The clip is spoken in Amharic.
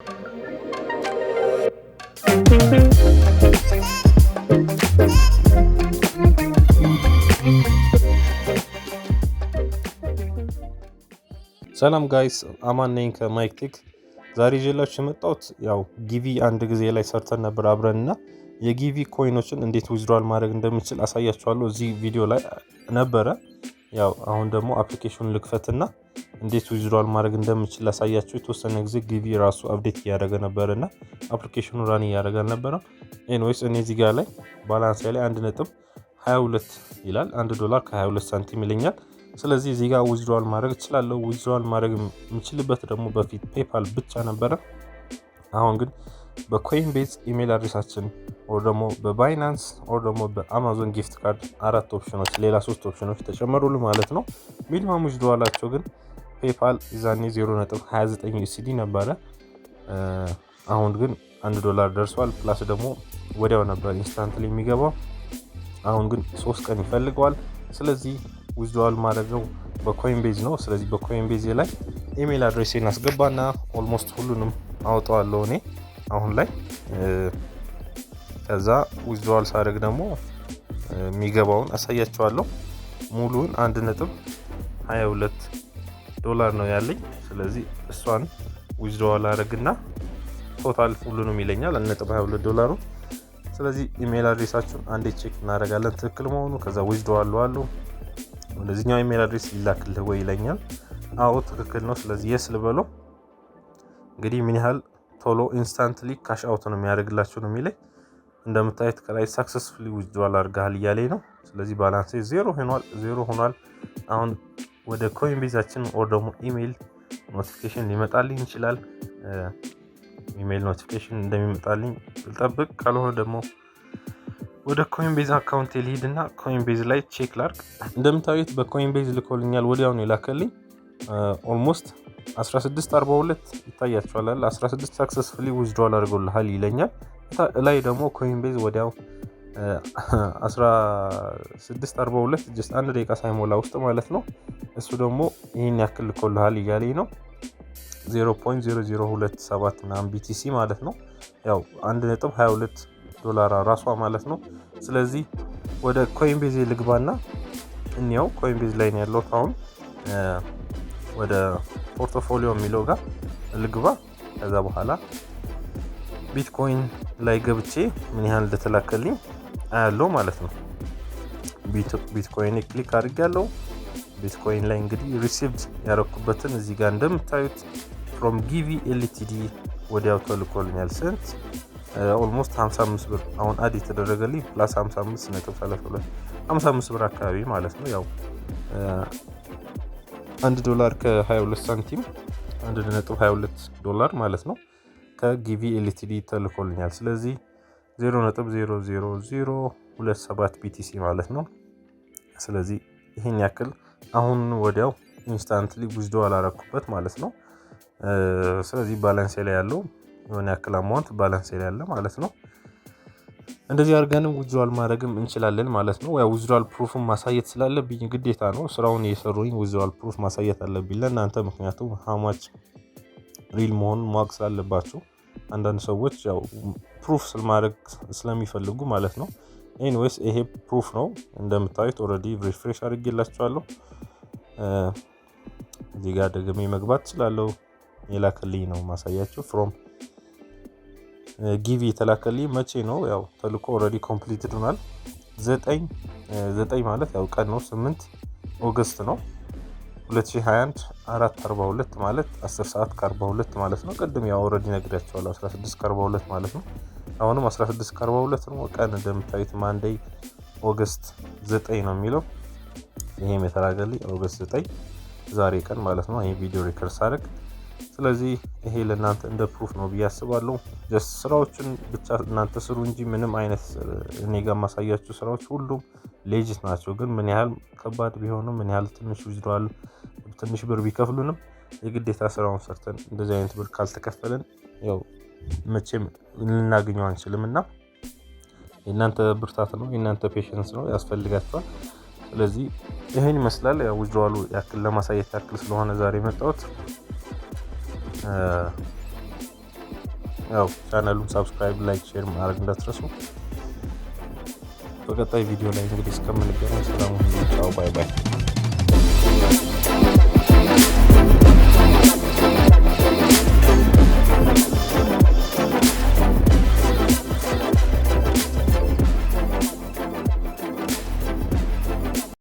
ሰላም ጋይስ አማን ነኝ ከማይክ ቴክ። ዛሬ ይዤላችሁ የመጣሁት ያው ጊቪ አንድ ጊዜ ላይ ሰርተን ነበር አብረንና የጊቪ ኮይኖችን እንዴት ዊዝድሮዋል ማድረግ እንደምንችል አሳያችኋለሁ። እዚህ ቪዲዮ ላይ ነበረ። ያው አሁን ደግሞ አፕሊኬሽኑን ልክፈትና እንዴት ዊዝድሮዋል ማድረግ እንደምንችል አሳያችሁ። የተወሰነ ጊዜ ጊቪ ራሱ አፕዴት እያደረገ ነበርና አፕሊኬሽኑ ራን እያደረገ አልነበረም። ኤኒዌይስ እኔ እዚህ ጋር ላይ ባላንስ ላይ 1.22 ይላል $1 ከ22 ሳንቲም ይለኛል። ስለዚህ እዚህ ጋር ዊዝድሮዋል ማድረግ እችላለሁ። ዊዝድሮዋል ማድረግ የምችልበት ደግሞ በፊት ፔፓል ብቻ ነበረ። አሁን ግን በኮይን ቤዝ ኢሜል አድሬሳችን ወይ ደግሞ በባይናንስ ወይ ደግሞ በአማዞን ጊፍት ካርድ አራት ኦፕሽኖች ሌላ 3 ኦፕሽኖች ተጨመሩልን ማለት ነው። ሚኒመም ዊዝድሮዋላቸው ግን ፔፓል ይዛኔ 0.29 USD ነበረ። አሁን ግን $1 ደርሷል። ፕላስ ደግሞ ወዲያው ነበር ኢንስታንትሊ የሚገባው። አሁን ግን 3 ቀን ይፈልገዋል። ስለዚህ ዊዝድሮዋል ማድረገው በኮይን ቤዝ ነው። ስለዚህ በኮይን ቤዝ ላይ ኢሜል አድሬሴን አስገባና ኦልሞስት ሁሉንም አውጣዋለሁ እኔ አሁን ላይ። ከዛ ዊዝድሮዋል ሳደርግ ደግሞ የሚገባውን አሳያችኋለሁ። ሙሉን $1.22 ነው ያለኝ። ስለዚህ እሷን ዊዝድሮዋል አደርግና ቶታል ሁሉንም ይለኛል $1.22። ስለዚህ ኢሜል አድሬሳችሁን አንዴ ቼክ እናደርጋለን ትክክል መሆኑ። ከዛ ዊዝድሮዋል አለው ወደዚህኛው ኢሜል አድሬስ ይላክልህ ወይ ይለኛል። አዎ ትክክል ነው። ስለዚህ የስ ልበለው። እንግዲህ ምን ያህል ቶሎ ኢንስታንትሊ ካሽ አውት ነው የሚያደርግላችሁ ነው የሚለኝ። እንደምታዩት ከላይ ሰክሰስፉሊ ዊዝድሮዋል አድርገሃል እያለኝ ነው። ስለዚህ ባላንስ ዜሮ ሆኗል። አሁን ወደ ኮይን ቤዛችን ኦር ደግሞ ኢሜል ኖቲፊኬሽን ሊመጣልኝ ይችላል። ኢሜል ኖቲፊኬሽን እንደሚመጣልኝ ልጠብቅ። ካልሆነ ደግሞ ወደ ኮይን ቤዝ አካውንት ልሂድና ኮይን ቤዝ ላይ ቼክ ላድርግ። እንደምታዩት በኮይን ቤዝ ልኮልኛል። ወዲያው ነው የላከልኝ። ኦልሞስት 16.42 ይታያችኋል። 16 ሰክሰስፉሊ ዊዝድሮዋል አድርጎልሃል ይለኛል። ላይ ደግሞ ኮይን ቤዝ ወዲያው 16.42 ጀስት 1 ደቂቃ ሳይሞላ ውስጥ ማለት ነው። እሱ ደግሞ ይሄን ያክል ልኮልሃል እያለኝ ነው። 0.0027 ምናምን BTC ማለት ነው። ያው $1.22 ራሷ ማለት ነው። ስለዚህ ወደ ኮይን ቤዝ ልግባና እንየው። ኮይን ቤዝ ላይ ነው ያለው አሁን። ወደ ፖርትፎሊዮ የሚለው ጋር ልግባ። ከዛ በኋላ ቢትኮይን ላይ ገብቼ ምን ያህል እንደተላከልኝ አያለው ማለት ነው። ቢትኮይን ክሊክ አድርጌያለሁ። ቢትኮይን ላይ እንግዲህ ሪሲቭድ ያረኩበትን እዚህ ጋር እንደምታዩት from Givvy Ltd ወዲያው ተልኮልኛል። ስንት ኦልሞስት 55 ብር አሁን አድ የተደረገልኝ ፕላስ 55.32 55 ብር አካባቢ ማለት ነው። ያው $1 ከ22 ሳንቲም $1.22 ማለት ነው ከጊቪ Ltd ተልኮልኛል። ስለዚህ 0.00027 BTC ማለት ነው። ስለዚህ ይሄን ያክል አሁን ወዲያው ኢንስታንትሊ ዊዝድሮዋል አደረኩበት ማለት ነው። ስለዚህ ባላንስ ላይ ያለው የሆነ ያክል አማውንት ባላንስ ላይ ያለ ማለት ነው። እንደዚህ አድርገንም ዊዝድሮዋል ማድረግም እንችላለን ማለት ነው። ያው ዊዝድሮዋል ፕሩፍን ማሳየት ስላለብኝ ግዴታ ነው ስራውን እየሰሩኝ ዊዝድሮዋል ፕሩፍ ማሳየት አለብኝ ለእናንተ። ምክንያቱም ሃማች ሪል መሆኑን ማወቅ ስላለባችሁ አንዳንድ ሰዎች ያው ፕሩፍ ስለማድረግ ስለሚፈልጉ ማለት ነው። ኤኒዌይስ ይሄ ፕሩፍ ነው እንደምታዩት። ኦልሬዲ ሪፍሬሽ አድርጌላችኋለሁ። እዚህ ጋር ደግሜ መግባት እችላለሁ። የላከልኝ ነው ማሳያችሁ። ፍሮም ጊቪ የተላከልኝ መቼ ነው? ያው ተልኮ ኦልሬዲ ኮምፕሊትድ ሆኗል። 9 ማለት ያው ቀን ነው 8 ኦገስት ነው 2021 4:42 ማለት 10 ሰዓት ከ42 ማለት ነው። ቅድም ያው ኦልሬዲ ነግሬያችኋለሁ 16 ከ42 ማለት ነው። አሁንም 16 ከ42 ነው። ቀን እንደምታዩት ማንዴይ ኦገስት 9 ነው የሚለው። ይሄም የተላከልኝ ኦገስት 9 ዛሬ ቀን ማለት ነው። ይሄ ቪዲዮ ሪከርድ ሳደርግ። ስለዚህ ይሄ ለእናንተ እንደ ፕሩፍ ነው ብዬ አስባለሁ። ጀስት ስራዎችን ብቻ እናንተ ስሩ እንጂ ምንም አይነት እኔ ጋር ማሳያችሁ ስራዎች ሁሉም ሌጂት ናቸው። ግን ምን ያህል ከባድ ቢሆንም ምን ያህል ትንሽ ብር ቢከፍሉንም የግዴታ ስራውን ሰርተን እንደዚህ አይነት ብር ካልተከፈለን ያው መቼም ልናገኘው አንችልምና የእናንተ ብርታት ነው የእናንተ ፔሽንስ ነው ያስፈልጋችኋል። ስለዚህ ይሄን ይመስላል። ያው ዊዝድሮዋሉ ያክል ለማሳየት ያክል ስለሆነ ዛሬ መጣሁት። ያው ቻናሉን ሰብስክራይብ፣ ላይክ፣ ሼር ማድረግ እንዳትረሱ። በቀጣይ ቪዲዮ ላይ እንግዲህ እስከምንገናኝ ሰላም ሁኑ። ቻው ባይ ባይ።